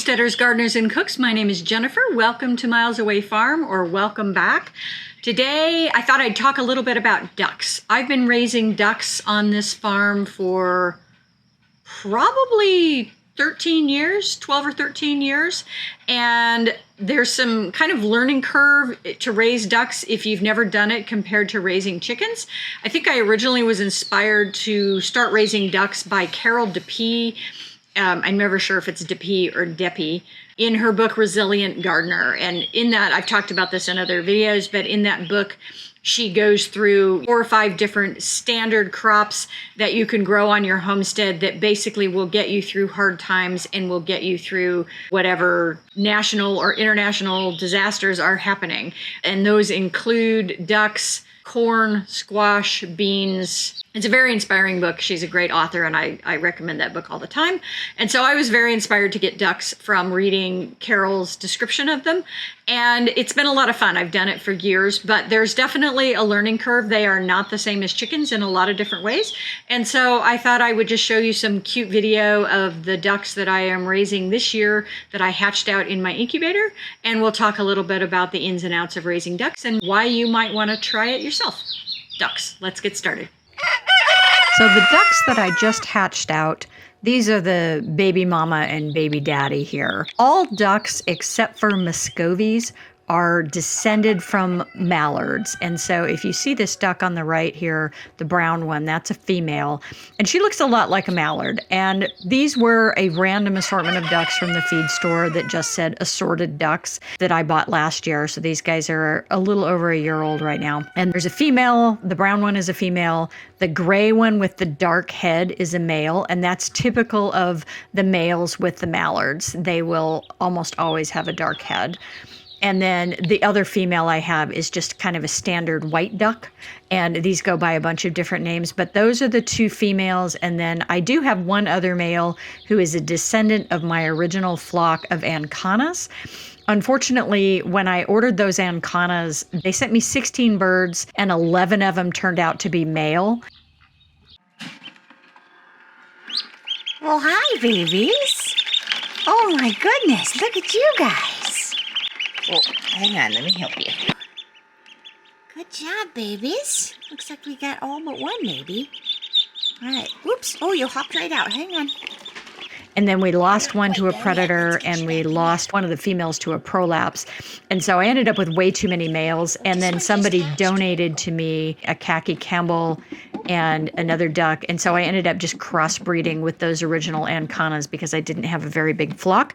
Homesteaders, gardeners, and cooks. My name is Jennifer. Welcome to Miles Away Farm, or welcome back. Today, I thought I'd talk a little bit about ducks. I've been raising ducks on this farm for probably 13 years, 12 or 13 years. And there's some kind of learning curve to raise ducks if you've never done it compared to raising chickens. I think I originally was inspired to start raising ducks by Carol DePee. I'm never sure if it's DePee or Deppie, in her book, Resilient Gardener. And in that, I've talked about this in other videos, but in that book, she goes through 4 or 5 different standard crops that you can grow on your homestead that basically will get you through hard times and will get you through whatever national or international disasters are happening. And those include ducks, corn, squash, beans. It's a very inspiring book. She's a great author, and I recommend that book all the time. And so I was very inspired to get ducks from reading Carol's description of them. And it's been a lot of fun. I've done it for years, but there's definitely a learning curve. They are not the same as chickens in a lot of different ways. And so I thought I would just show you some cute video of the ducks that I am raising this year that I hatched out in my incubator. And we'll talk a little bit about the ins and outs of raising ducks and why you might want to try it yourself. Ducks, let's get started. So the ducks that I just hatched out, these are the baby mama and baby daddy here. All ducks except for Muscovies are descended from mallards. And so if you see this duck on the right here, the brown one, that's a female. And she looks a lot like a mallard. And these were a random assortment of ducks from the feed store that just said assorted ducks that I bought last year. So these guys are a little over a year old right now. And there's a female, the brown one is a female. The gray one with the dark head is a male. And that's typical of the males with the mallards. They will almost always have a dark head. And then the other female I have is just kind of a standard white duck. And these go by a bunch of different names, but those are the 2 females. And then I do have one other male who is a descendant of my original flock of ancanas. Unfortunately, when I ordered those ancanas, they sent me 16 birds and 11 of them turned out to be male. Well, hi, babies. Oh my goodness, look at you guys. Oh, hang on, let me help you. Good job, babies. Looks like we got all but one, maybe. All right, whoops. Oh, you hopped right out. Hang on. And then we lost one to a predator, and we lost one of the females to a prolapse. And so I ended up with way too many males. And then somebody donated to me a khaki Campbell and another duck. And so I ended up just crossbreeding with those original ancanas because I didn't have a very big flock.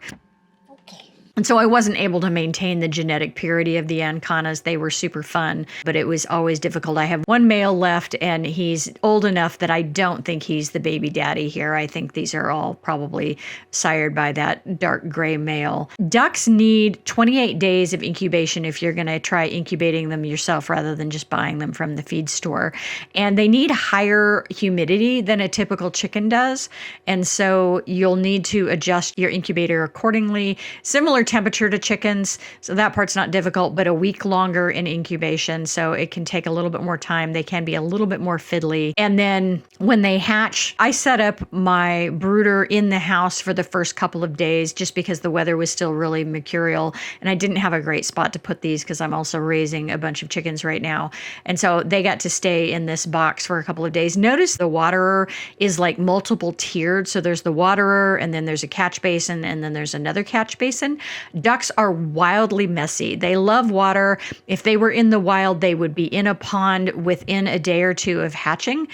And so I wasn't able to maintain the genetic purity of the ancanas. They were super fun, but it was always difficult. I have one male left, and he's old enough that I don't think he's the baby daddy here. I think these are all probably sired by that dark gray male. Ducks need 28 days of incubation if you're going to try incubating them yourself rather than just buying them from the feed store. And they need higher humidity than a typical chicken does. And so you'll need to adjust your incubator accordingly. Similar temperature to chickens, so that part's not difficult, but a week longer in incubation, so it can take a little bit more time. They can be a little bit more fiddly. And then when they hatch, I set up my brooder in the house for the first couple of days just because the weather was still really mercurial, and I didn't have a great spot to put these because I'm also raising a bunch of chickens right now. And so they got to stay in this box for a couple of days. Notice the waterer is like multiple tiered, so there's the waterer, and then there's a catch basin, and then there's another catch basin. Ducks are wildly messy. They love water. If they were in the wild, they would be in a pond within a day or 2 of hatching.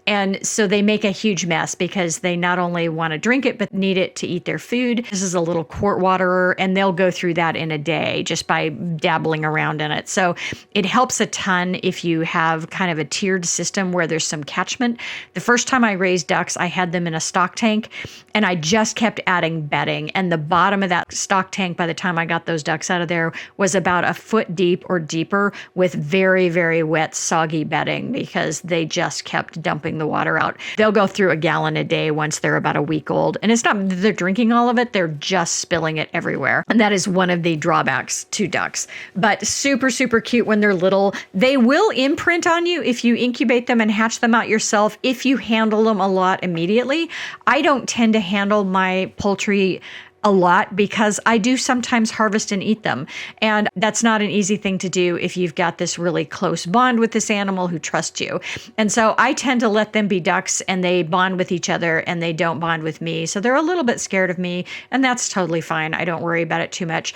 And so they make a huge mess because they not only want to drink it, but need it to eat their food. This is a little quart waterer, and they'll go through that in a day just by dabbling around in it. So it helps a ton if you have kind of a tiered system where there's some catchment. The first time I raised ducks, I had them in a stock tank, and I just kept adding bedding. And the bottom of that stock tank, by the time I got those ducks out of there, was about a foot deep or deeper with very, very wet, soggy bedding because they just kept dumping the water out. They'll go through a gallon a day once they're about a week old. And it's not that they're drinking all of it, they're just spilling it everywhere. And that is one of the drawbacks to ducks. But super, super cute when they're little. They will imprint on you if you incubate them and hatch them out yourself, if you handle them a lot immediately. I don't tend to handle my poultry a lot because I do sometimes harvest and eat them. And that's not an easy thing to do if you've got this really close bond with this animal who trusts you. And so I tend to let them be ducks and they bond with each other and they don't bond with me. So they're a little bit scared of me, and that's totally fine. I don't worry about it too much.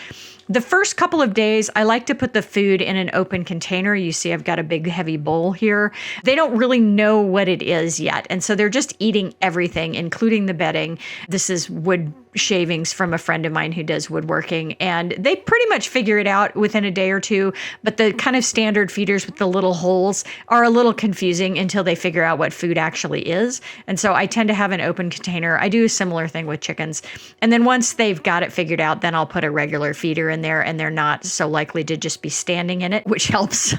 The first couple of days, I like to put the food in an open container. You see, I've got a big heavy bowl here. They don't really know what it is yet. And so they're just eating everything, including the bedding. This is wood shavings from a friend of mine who does woodworking, and they pretty much figure it out within a day or two. But the kind of standard feeders with the little holes are a little confusing until they figure out what food actually is. And so I tend to have an open container. I do a similar thing with chickens. And then once they've got it figured out, then I'll put a regular feeder in there, and they're not so likely to just be standing in it, which helps.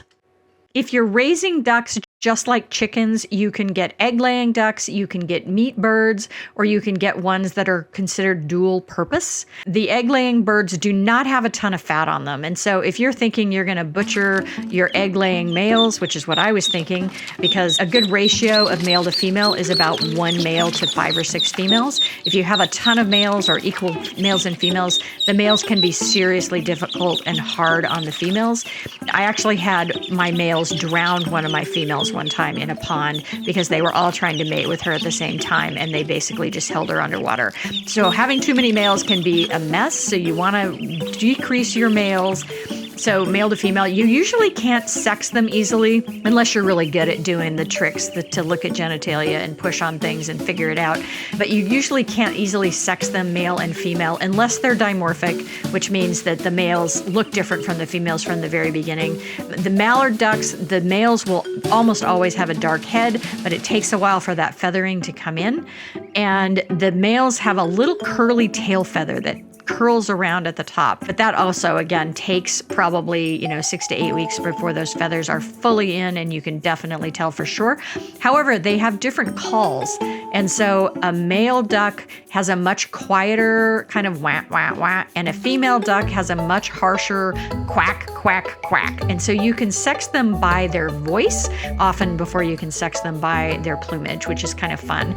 If you're raising ducks just like chickens, you can get egg-laying ducks, you can get meat birds, or you can get ones that are considered dual purpose. The egg-laying birds do not have a ton of fat on them. And so if you're thinking you're going to butcher your egg-laying males, which is what I was thinking, because a good ratio of male to female is about 1 male to 5 or 6 females. If you have a ton of males or equal males and females, the males can be seriously difficult and hard on the females. I actually had my males drown one of my females one time in a pond because they were all trying to mate with her at the same time, and they basically just held her underwater. So having too many males can be a mess. So you want to decrease your males. So male to female, you usually can't sex them easily unless you're really good at doing the tricks to look at genitalia and push on things and figure it out. But you usually can't easily sex them male and female unless they're dimorphic, which means that the males look different from the females from the very beginning. The mallard ducks, the males will almost always have a dark head, but it takes a while for that feathering to come in. And the males have a little curly tail feather that curls around at the top. But that also, again, takes probably, 6 to 8 weeks before those feathers are fully in, and you can definitely tell for sure. However, they have different calls. And so a male duck has a much quieter kind of wah, wah, wah, and a female duck has a much harsher quack, quack, quack. And so you can sex them by their voice often before you can sex them by their plumage, which is kind of fun.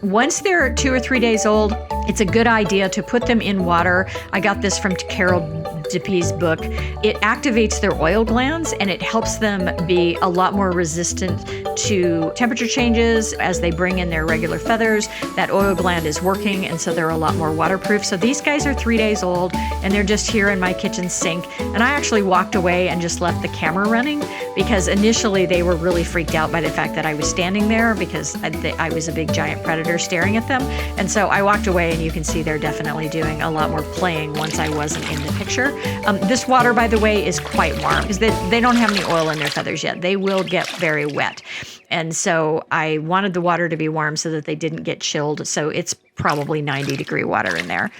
Once they're 2 or 3 days old, it's a good idea to put them in water. I got this from Carol Dippy's book. It activates their oil glands, and it helps them be a lot more resistant to temperature changes as they bring in their regular feathers. That oil gland is working, and so they're a lot more waterproof. So these guys are 3 days old, and they're just here in my kitchen sink. And I actually walked away and just left the camera running because initially they were really freaked out by the fact that I was standing there because I was a big giant predator staring at them. And so I walked away, and you can see they're definitely doing a lot more playing once I wasn't in the picture. This water, by the way, is quite warm because they don't have any oil in their feathers yet. They will get very wet. And so I wanted the water to be warm so that they didn't get chilled. So it's probably 90-degree water in there.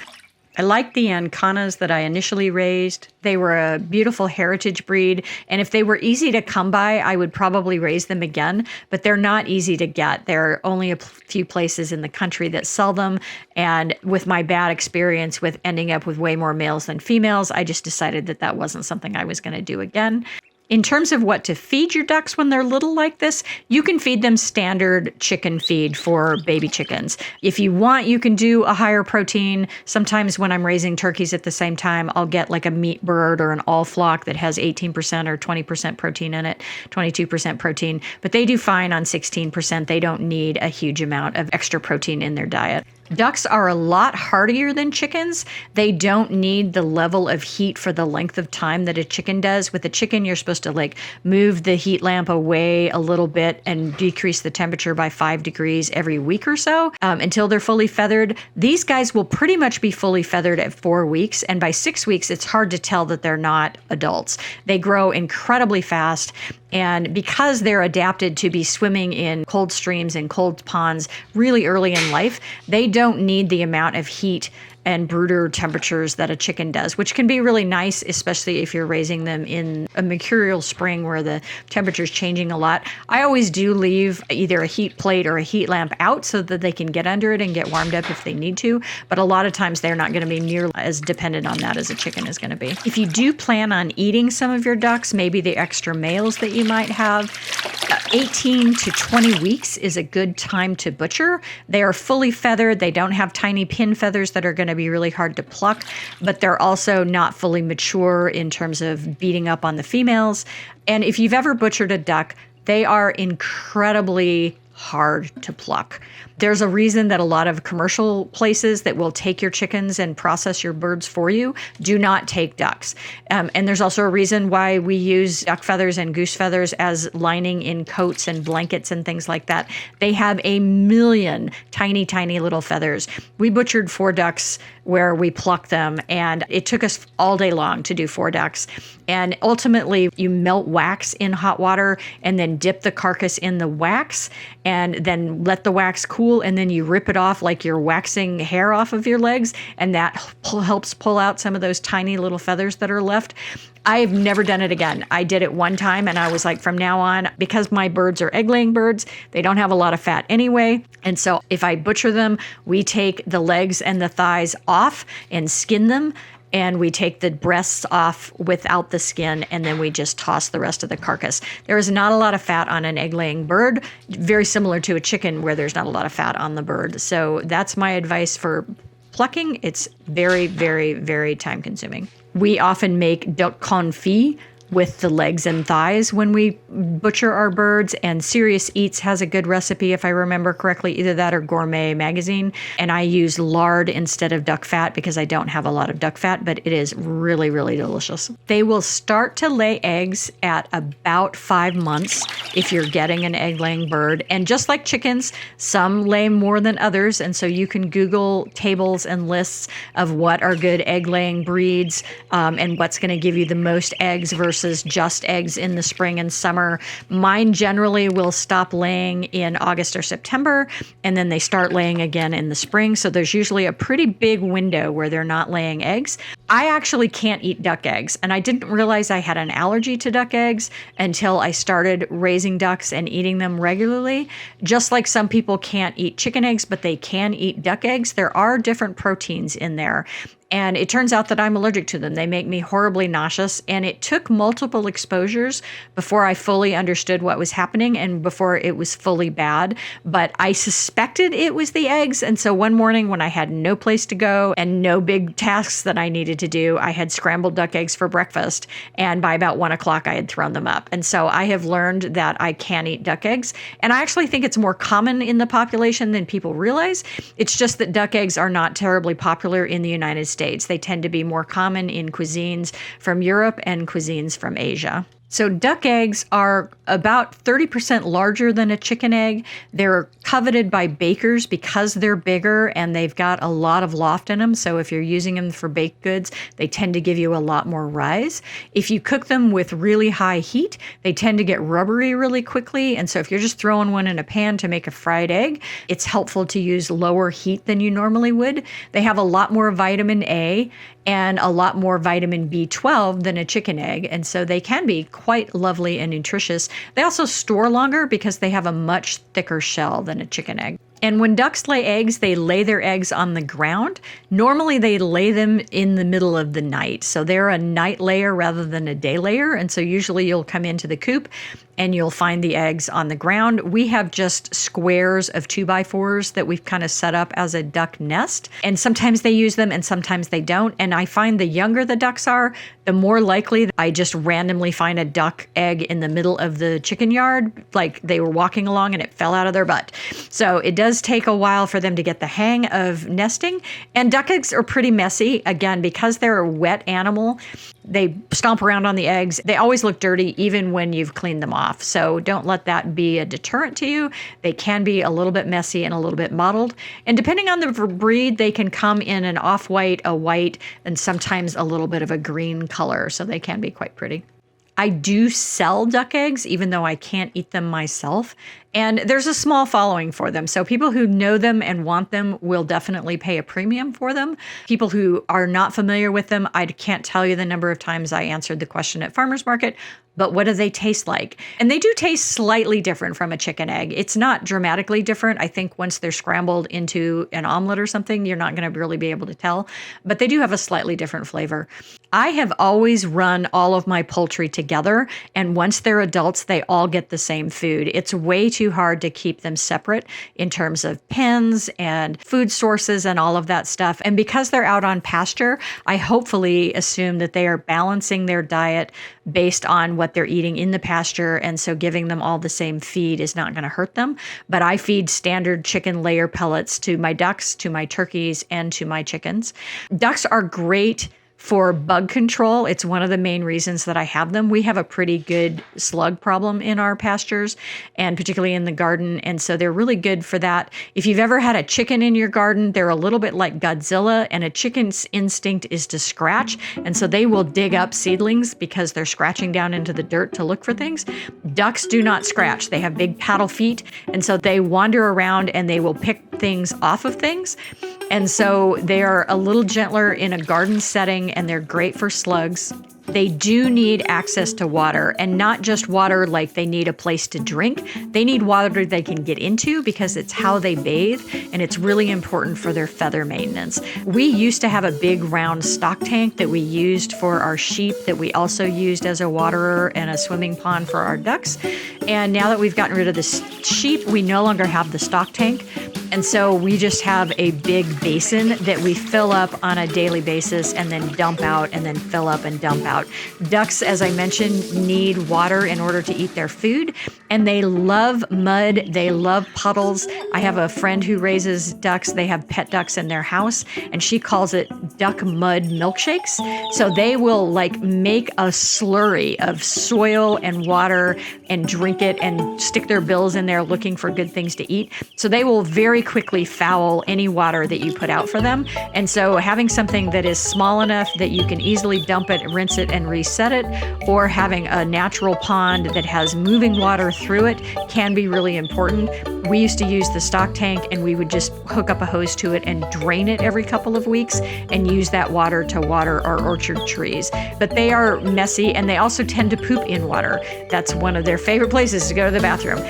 I liked the Ancanas that I initially raised. They were a beautiful heritage breed, and if they were easy to come by, I would probably raise them again, but they're not easy to get. There are only a few places in the country that sell them, and with my bad experience with ending up with way more males than females, I just decided that that wasn't something I was going to do again. In terms of what to feed your ducks when they're little like this, you can feed them standard chicken feed for baby chickens. If you want, you can do a higher protein. Sometimes when I'm raising turkeys at the same time, I'll get like a meat bird or an all flock that has 18% or 20% protein in it, 22% protein, but they do fine on 16%. They don't need a huge amount of extra protein in their diet. Ducks are a lot hardier than chickens. They don't need the level of heat for the length of time that a chicken does. With a chicken, you're supposed to move the heat lamp away a little bit and decrease the temperature by 5 degrees every week or so until they're fully feathered. These guys will pretty much be fully feathered at 4 weeks. And by 6 weeks, it's hard to tell that they're not adults. They grow incredibly fast. And because they're adapted to be swimming in cold streams and cold ponds really early in life, they don't need the amount of heat and brooder temperatures that a chicken does, which can be really nice, especially if you're raising them in a mercurial spring where the temperature is changing a lot. I always do leave either a heat plate or a heat lamp out so that they can get under it and get warmed up if they need to. But a lot of times they're not going to be near as dependent on that as a chicken is going to be. If you do plan on eating some of your ducks, maybe the extra males that you might have, 18 to 20 weeks is a good time to butcher. They are fully feathered. They don't have tiny pin feathers that are going to be really hard to pluck, but they're also not fully mature in terms of beating up on the females. And if you've ever butchered a duck, they are incredibly hard to pluck. There's a reason that a lot of commercial places that will take your chickens and process your birds for you do not take ducks. And there's also a reason why we use duck feathers and goose feathers as lining in coats and blankets and things like that. They have a million tiny, tiny little feathers. We butchered 4 ducks where we plucked them, and it took us all day long to do 4 ducks. And ultimately, you melt wax in hot water and then dip the carcass in the wax and then let the wax cool, and then you rip it off like you're waxing hair off of your legs, and that helps pull out some of those tiny little feathers that are left. I've never done it again. I did it one time, and I was like, from now on, because my birds are egg-laying birds, they don't have a lot of fat anyway. And so if I butcher them, we take the legs and the thighs off and skin them, and we take the breasts off without the skin, and then we just toss the rest of the carcass. There is not a lot of fat on an egg-laying bird, very similar to a chicken where there's not a lot of fat on the bird. So that's my advice for plucking. It's very, very, very time-consuming. We often make duck confit with the legs and thighs when we butcher our birds, and Serious Eats has a good recipe, if I remember correctly, either that or Gourmet Magazine. And I use lard instead of duck fat because I don't have a lot of duck fat, but it is really, really delicious. They will start to lay eggs at about 5 months if you're getting an egg-laying bird. And just like chickens, some lay more than others, and so you can Google tables and lists of what are good egg-laying breeds and what's going to give you the most eggs versus just eggs in the spring and summer. Mine generally will stop laying in August or September, and then they start laying again in the spring. So there's usually a pretty big window where they're not laying eggs. I actually can't eat duck eggs, and I didn't realize I had an allergy to duck eggs until I started raising ducks and eating them regularly. Just like some people can't eat chicken eggs, but they can eat duck eggs, there are different proteins in there. And it turns out that I'm allergic to them. They make me horribly nauseous. And it took multiple exposures before I fully understood what was happening and before it was fully bad. But I suspected it was the eggs. And so one morning when I had no place to go and no big tasks that I needed to do, I had scrambled duck eggs for breakfast. And by about 1 o'clock, I had thrown them up. And so I have learned that I can eat duck eggs. And I actually think it's more common in the population than people realize. It's just that duck eggs are not terribly popular in the United States. They tend to be more common in cuisines from Europe and cuisines from Asia. So duck eggs are about 30% larger than a chicken egg. They're coveted by bakers because they're bigger and they've got a lot of loft in them. So if you're using them for baked goods, they tend to give you a lot more rise. If you cook them with really high heat, they tend to get rubbery really quickly. And so if you're just throwing one in a pan to make a fried egg, it's helpful to use lower heat than you normally would. They have a lot more vitamin A and a lot more vitamin B12 than a chicken egg. And so they can be quite lovely and nutritious. They also store longer because they have a much thicker shell than a chicken egg. And when ducks lay eggs, they lay their eggs on the ground. Normally, they lay them in the middle of the night. So they're a night layer rather than a day layer. And so usually you'll come into the coop and you'll find the eggs on the ground. We have just squares of 2x4s that we've kind of set up as a duck nest. And sometimes they use them and sometimes they don't. And I find the younger the ducks are, the more likely that I just randomly find a duck egg in the middle of the chicken yard, like they were walking along and it fell out of their butt. So it does take a while for them to get the hang of nesting. And duck eggs are pretty messy. Again, because they're a wet animal, they stomp around on the eggs. They always look dirty even when you've cleaned them off. So don't let that be a deterrent to you. They can be a little bit messy and a little bit mottled. And depending on the breed, they can come in an off-white, a white, and sometimes a little bit of a green color. So they can be quite pretty. I do sell duck eggs, even though I can't eat them myself. And there's a small following for them. So people who know them and want them will definitely pay a premium for them. People who are not familiar with them, I can't tell you the number of times I answered the question at farmers market, but what do they taste like? And they do taste slightly different from a chicken egg. It's not dramatically different. I think once they're scrambled into an omelet or something, you're not going to really be able to tell, but they do have a slightly different flavor. I have always run all of my poultry together, and once they're adults, they all get the same food. It's way too hard to keep them separate in terms of pens and food sources and all of that stuff. And because they're out on pasture, I hopefully assume that they are balancing their diet based on what they're eating in the pasture. And so giving them all the same feed is not going to hurt them. But I feed standard chicken layer pellets to my ducks, to my turkeys, and to my chickens. Ducks are great for bug control. It's one of the main reasons that I have them. We have a pretty good slug problem in our pastures, and particularly in the garden. And so they're really good for that. If you've ever had a chicken in your garden, they're a little bit like Godzilla, and a chicken's instinct is to scratch. And so they will dig up seedlings because they're scratching down into the dirt to look for things. Ducks do not scratch. They have big paddle feet. And so they wander around and they will pick things off of things. And so they are a little gentler in a garden setting, and they're great for slugs. They do need access to water, and not just water like they need a place to drink. They need water they can get into because it's how they bathe, and it's really important for their feather maintenance. We used to have a big round stock tank that we used for our sheep, that we also used as a waterer and a swimming pond for our ducks. And now that we've gotten rid of the sheep, we no longer have the stock tank. And so we just have a big basin that we fill up on a daily basis and then dump out and then fill up and dump out. Ducks, as I mentioned, need water in order to eat their food, and they love mud. They love puddles. I have a friend who raises ducks. They have pet ducks in their house, and she calls it duck mud milkshakes. So they will like make a slurry of soil and water and drink it and stick their bills in there looking for good things to eat. So they will very quickly foul any water that you put out for them. And so having something that is small enough that you can easily dump it, rinse it, and reset it, or having a natural pond that has moving water through it can be really important. We used to use the stock tank, and we would just hook up a hose to it and drain it every couple of weeks and use that water to water our orchard trees. But they are messy, and they also tend to poop in water. That's one of their favorite places to go to the bathroom.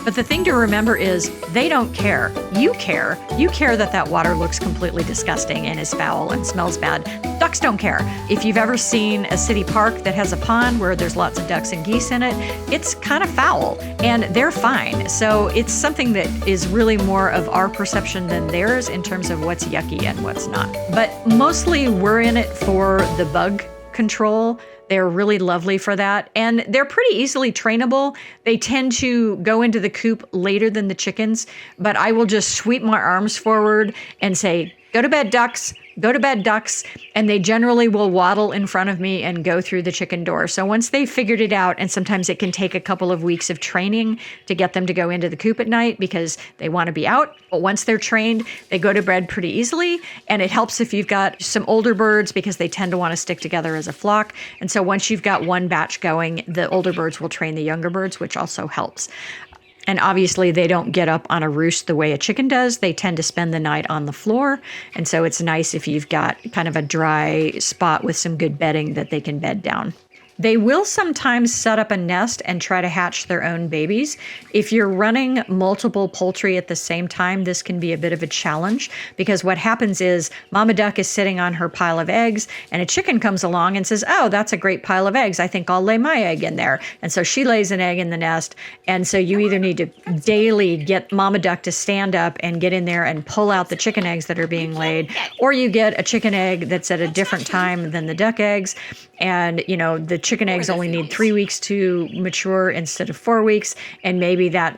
But the thing to remember is they don't care. You care. You care that that water looks completely disgusting and is foul and smells bad. Ducks don't care. If you've ever seen a city park that has a pond where there's lots of ducks and geese in it, it's kind of foul, and they're fine. So it's something that is really more of our perception than theirs in terms of what's yucky and what's not. But mostly we're in it for the bug control. They're really lovely for that. And they're pretty easily trainable. They tend to go into the coop later than the chickens, but I will just sweep my arms forward and say, "Go to bed, ducks. Go to bed, ducks." And they generally will waddle in front of me and go through the chicken door. So once they've figured it out, and sometimes it can take a couple of weeks of training to get them to go into the coop at night because they want to be out. But once they're trained, they go to bed pretty easily. And it helps if you've got some older birds because they tend to want to stick together as a flock. And so once you've got one batch going, the older birds will train the younger birds, which also helps. And obviously they don't get up on a roost the way a chicken does. They tend to spend the night on the floor. And so it's nice if you've got kind of a dry spot with some good bedding that they can bed down. They will sometimes set up a nest and try to hatch their own babies. If you're running multiple poultry at the same time, this can be a bit of a challenge because what happens is Mama Duck is sitting on her pile of eggs and a chicken comes along and says, "Oh, that's a great pile of eggs. I think I'll lay my egg in there." And so she lays an egg in the nest. And so you either need to daily get Mama Duck to stand up and get in there and pull out the chicken eggs that are being laid, or you get a chicken egg that's at a different time than the duck eggs. And, you know, the chicken eggs only need 3 weeks to mature instead of 4 weeks. And maybe that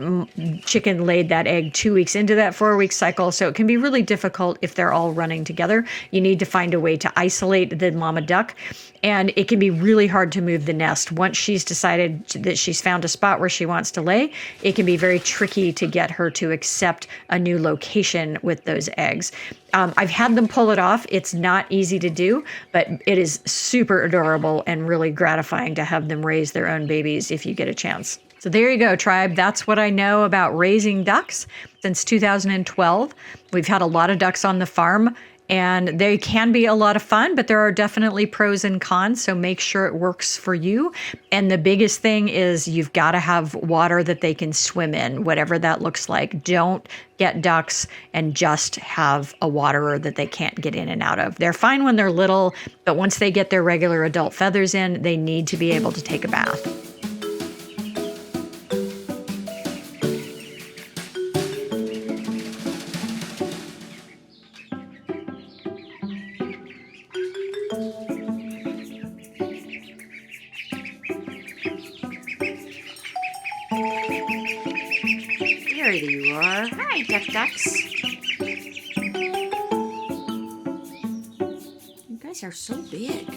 chicken laid that egg 2 weeks into that 4-week cycle. So it can be really difficult if they're all running together. You need to find a way to isolate the mama duck. And it can be really hard to move the nest. Once she's decided that she's found a spot where she wants to lay, it can be very tricky to get her to accept a new location with those eggs. I've had them pull it off. It's not easy to do, but it is super adorable and really gratifying to have them raise their own babies if you get a chance. So there you go, tribe. That's what I know about raising ducks since 2012. We've had a lot of ducks on the farm, and they can be a lot of fun, but there are definitely pros and cons. So make sure it works for you. And the biggest thing is you've got to have water that they can swim in, whatever that looks like. Don't get ducks and just have a waterer that they can't get in and out of. They're fine when they're little, but once they get their regular adult feathers in, they need to be able to take a bath. There you are. Hi, ducks. You guys are so big.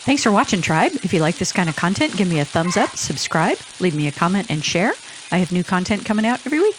Thanks for watching, tribe. If you like this kind of content, give me a thumbs up, subscribe, leave me a comment, and share. I have new content coming out every week.